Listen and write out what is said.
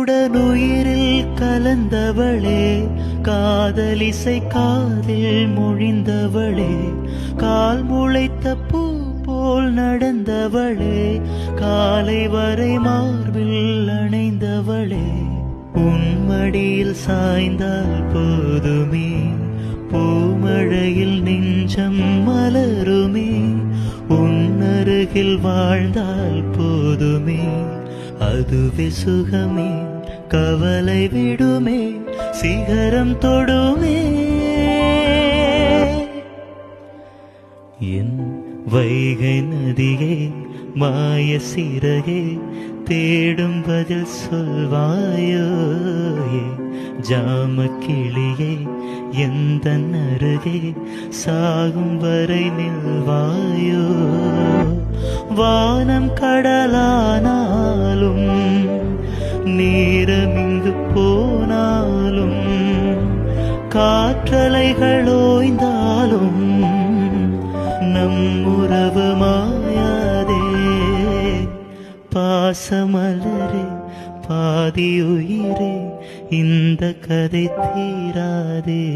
உயிருடன் கலந்தவளே, காதலிசை காதில் மொழிந்தவளே, கால் முளைத்த பூ போல் நடந்தவளே, காலை வரை மார்பில் அணைந்தவளே, உன் மடியில் சாய்ந்தால் போதுமே, பூமழையில் நெஞ்சம் மலருமே, உன் அருகில் வாழ்ந்தால் போதுமே, அதுவே சுகமே, கவலை விடுமே, சிகரம் தொடுமே. என் வைகை நதியே, மாய சிறகே, தேடும் பதில் சொல்வாயோ, ஜாம கிளியே, எந்த அருகே சாகும் வரை நில்வாயோ. வானம் கடலானாலும், நேரமிங்கு போனாலும், காற்றலைகள் ஓய்ந்தாலும், நம் உறவு மாயாதே. பாசமலரே, பாதி உயிரே, இந்த கதை தீராதே.